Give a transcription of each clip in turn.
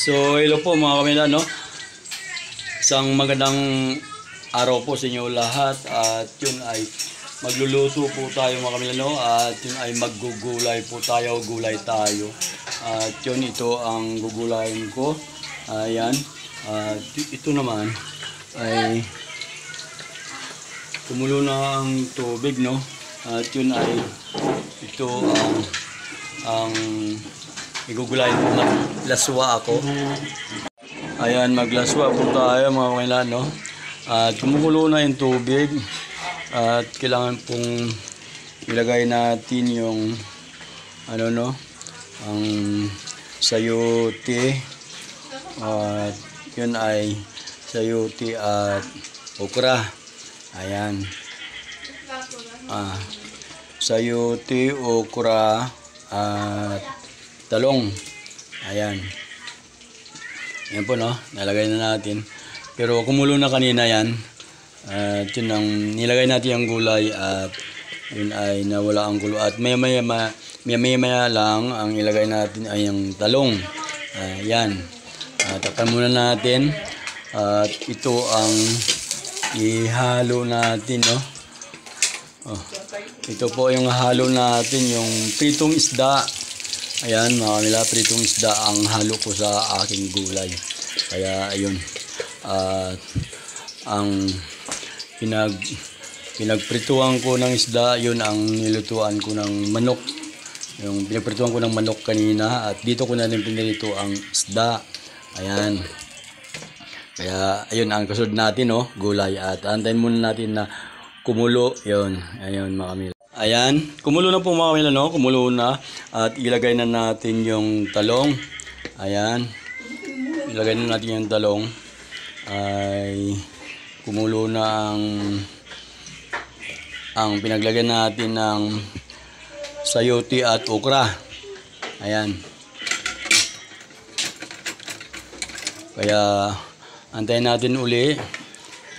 So, hello po mga kamila, no? Isang magandang araw po sa inyo lahat. At yun ay magluluto po tayo mga kamila, no? At yun ay maggugulay po tayo, gulay tayo. At yun, ito ang gugulayin ko. Ayan. At ito naman ay kumulo na ang tubig, no? At yun ay ito ang igugulayin ko. Maglaswa ako. Ayan, maglaswa po tayo mga kailan, no? At kumukulo na yung tubig. At kailangan pong ilagay natin yung ano, no? Ang sayote. At yun ay sayote at okra. Ayan. Sayote, okra at talong. Ayan. Yan po, no? Nalagay na natin. Pero kumulo na kanina yan. At yun ang nilagay natin ang gulay at yun ay nawala ang gulo. At maya lang ang ilagay natin ay ang talong. Ayan. Takpan muna natin. At ito ang ihalo natin, no? Ito po yung halo natin, yung pritong isda. Ayan mga kamila, pritong isda ang halo ko sa aking gulay. Kaya ayun, ang pinagprituan ko ng isda, yun ang nilutuan ko ng manok. Yung pinagprituan ko ng manok kanina at dito ko na rin pinirito ang isda. Ayan. Kaya ayun ang kasunod natin, no, gulay. At antayin muna natin na kumulo. Yun, ayun mga kamila. Ayan, kumulo na po mga kamila, no? Kumulo na at ilagay na natin yung talong. Ayan. Ilagay na natin yung talong. Ay kumulo na ang pinaglagyan natin ng sayote at okra. Ayan. Kaya antayin natin uli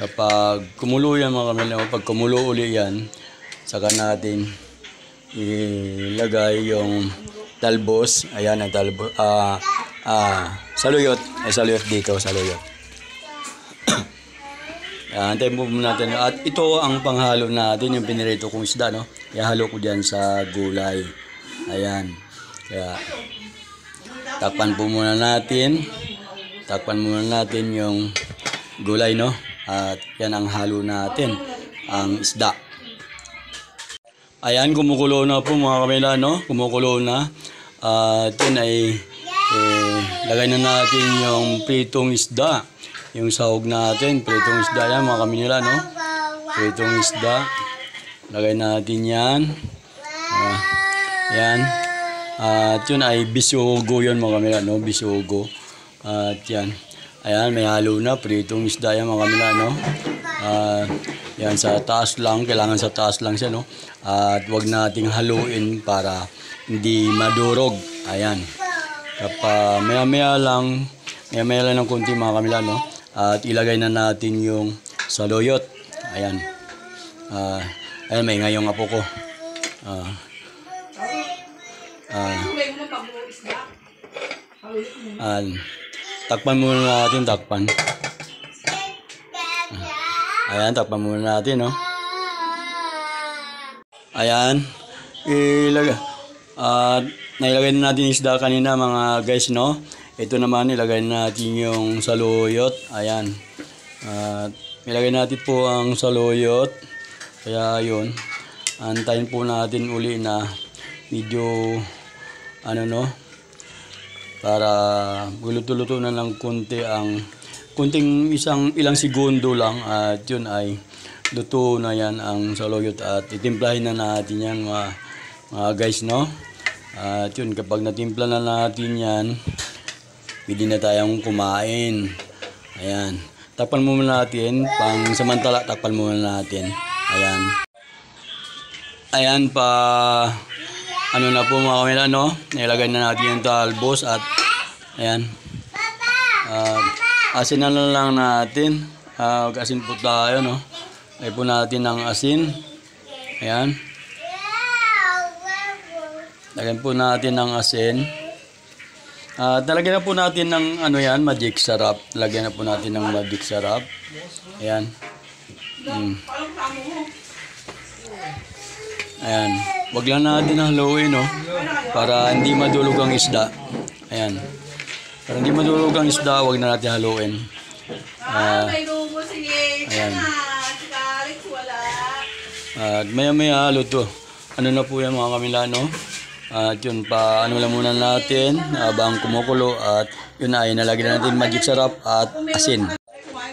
kapag kumulo yan mga kamila. Pag kumulo uli yan, saka natin ilagay yung talbos. Ayan ang talbos. Saluyot. Saluyot dito, saluyot. Antayin po muna natin. At ito ang panghalo natin, yung pinirito kong isda, no? Ihalo ko dyan sa gulay. Ayan. Kaya takpan po muna natin. Takpan muna natin yung gulay, no? At yan ang halo natin, ang isda. Ayan, kumukulo na po mga kamila, no? Kumukulo na. At yun ay lagay na natin yung pritong isda. Yung sahog natin, pritong isda yan mga kamila, no? Pritong isda. Lagay natin yan. Yan. At yun ay bisugo yun mga kamila, no? Bisugo. At yan. Ayan, may halo na. Pritong isda yan mga kamila, no? Yan, sa taas lang. Kailangan sa taas lang siya, no? At wag nating haluin para hindi madurog. Ayan. Kapag maya-maya lang ng konti mga kamila, no? At ilagay na natin yung saluyot. Ayan. Ayan, may ngayong apo ko. Takpan muna natin, takpan. Ayan, takpan muna natin, no? Ayan. Nailagay na natin yung isda kanina mga guys, no? Ito naman, ilagay na natin yung saluyot. Ayan. Ilagay natin po ang saluyot. Kaya yun. Antayin po natin uli na medyo ano, no? Para guluto-luto na ng konti kunting ilang segundo lang at yun ay luto na yan ang saluyot at itimplahin na natin yan mga guys, no? At yun, kapag natimpla na natin yan, pwede na tayong kumain. Ayan. Takpan muna natin, pang samantala takpan muna natin. Ayan. Ayan ano na po mga kamila, no? Nilagay na natin yung talbos at ayan. Asin na lang natin. Asin po tayo, no? Lagay po natin ng asin. Ayan. Lagyan po natin ng asin. At nalagyan na po natin ng ano yan, magic syrup. Lagyan na po natin ng magic syrup. Ayan. Ayan. Wag lang natin haluin, no? Para hindi madulog ang isda. Ayan. Para hindi madulog ang isda, wag na natin haluin. May lumo. Sige. Ayan. Si Alex wala. At maya-maya luto. Ano na po yan mga kamilano? At yun pa, ano lang muna natin habang kumukulo at yun ay nalagyan natin magic syrup at asin.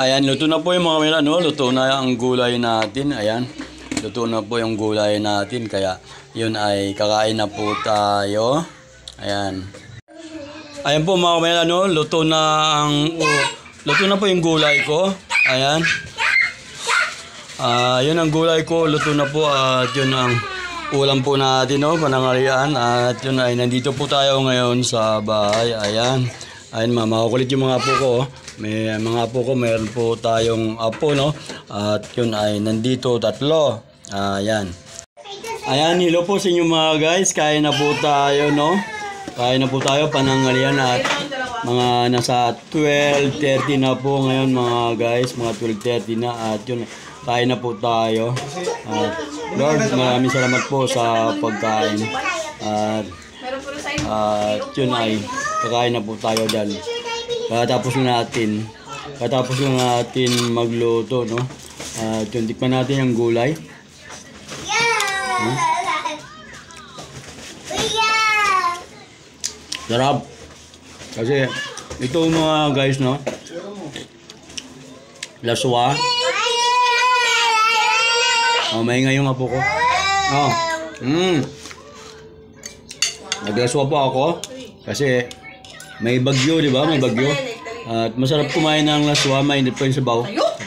Ayan, luto na po yung mga kamilano. Luto na ang gulay natin. Ayan. Luto na po yung gulay natin. Kaya yun ay kakain na po tayo. Ayan. Ayan po mga kamilano. Luto na po yung gulay ko. Ayan. Yun ang gulay ko, luto na po at yun ang ulam po natin, no, panangarian. At yun ay nandito po tayo ngayon sa bahay. Ayan. Ayan, makukulit yung mga apo ko. May mga apo ko, mayroon po tayong apo, no. At yun ay nandito 3. Ayan. Ayan, hello po sa inyo mga guys. Kain na po tayo, no. Kain na po tayo, panangarian at mga nasa 12:30 na po ngayon mga guys. Mga 12:30 na at yun, kain na po tayo. At Lord, maraming salamat po sa pagkain. At yun ay kakain na po tayo dyan. Katapos na natin magluto, no? At yun, tikman natin ang gulay. Sarap. Kasi ito mga guys, no? Laswa. Maingay yung apo ko. Naglaswa po ako kasi may bagyo, di ba? May bagyo. At masarap kumain ng laswa, mainit po yung sabaw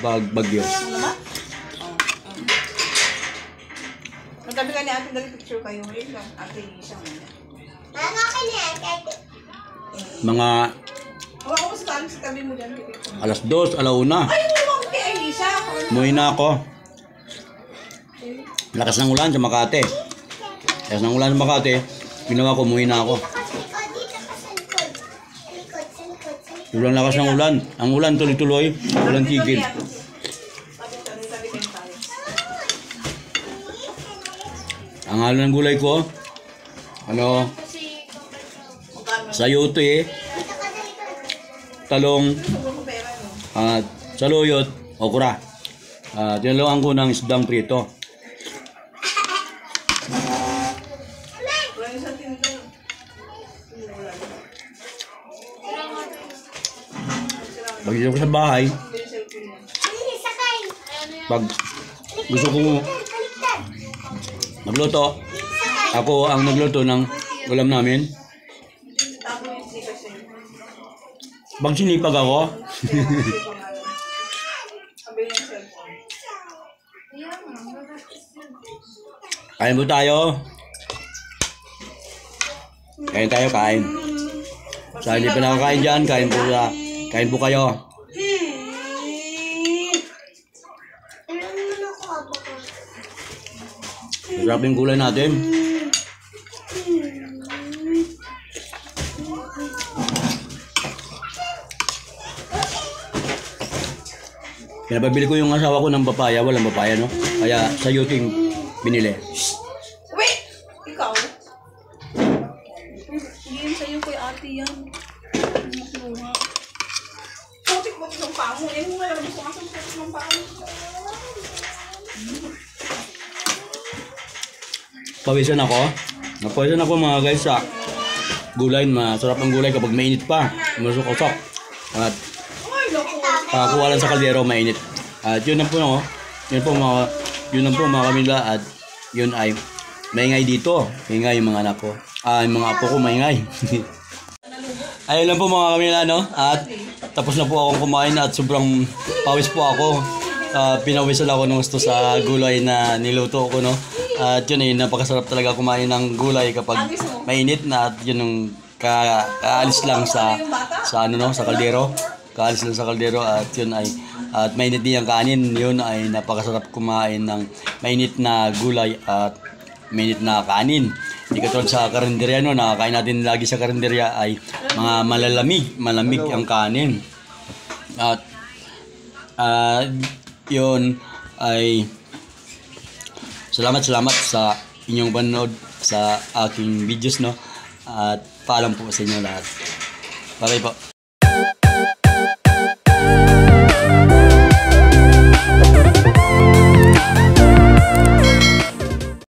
pag bagyo. Magkabi ka ni ate, dali picture kayo. Wait lang, ate Lisa muna. Mga Hawa ko sa tabi mo dyan. 2:00, 1:00. Ay, huwag kay Elisa. Umuwi na ako. Lakas ng ulan sa Makati. Lakas ng ulan sa Makati. Ginawa ko, umuwi na ako. Sobrang lakas ng ulan. Ang ulan tuloy-tuloy. Walang tigil. Ang halo ng gulay ko, sayote, talong, at saluyot, okra. Dinaluan ko ng isdang prito. Pag dito ko sa bahay, pag gusto ko magluto, ako ang nagluto ng ulam namin. Pag sinipag ako, kain po tayo. Kain. Sa hindi pa nakakain dyan, kain po kayo. Masarap yung gulay natin. Pinapabili ko yung asawa ko ng papaya, walang papaya, no? Kaya sa yuting binili. Wait! Ikaw? Hindi yun sa'yo kay ate yan. Putik mo ng pamo. Eh, mo nga gusto nga sa putik ng pamo. Pawisan ako. Napawisan ako mga guys sa gulay. Masarap ang gulay kapag mainit pa. Masuk-usok. At kuha lang sa kaldero, mainit. At yun na po, no? Yun na po mga kamila. At yun ay maingay dito. Maingay yung mga anak ko. Yung mga apo ko maingay. Ayun lang po mga kamila, no? At tapos na po akong kumain at sobrang pawis po ako. Pinawisan ako ng gusto sa gulay na niluto ko, no? At yun ay napakasarap talaga kumain ng gulay kapag mainit na at yun yung kaalis lang sa kaldero. Kaalis lang sa kaldero at yun ay at mainit din ang kanin. Yun ay napakasarap kumain ng mainit na gulay at mainit na kanin. Hindi katulad sa karinderya, no, nakakain natin lagi sa karinderya ay mga malamig ang kanin. At yun ay salamat sa inyong panonood sa aking videos, no, at paalam po sa inyo lahat. Bye po.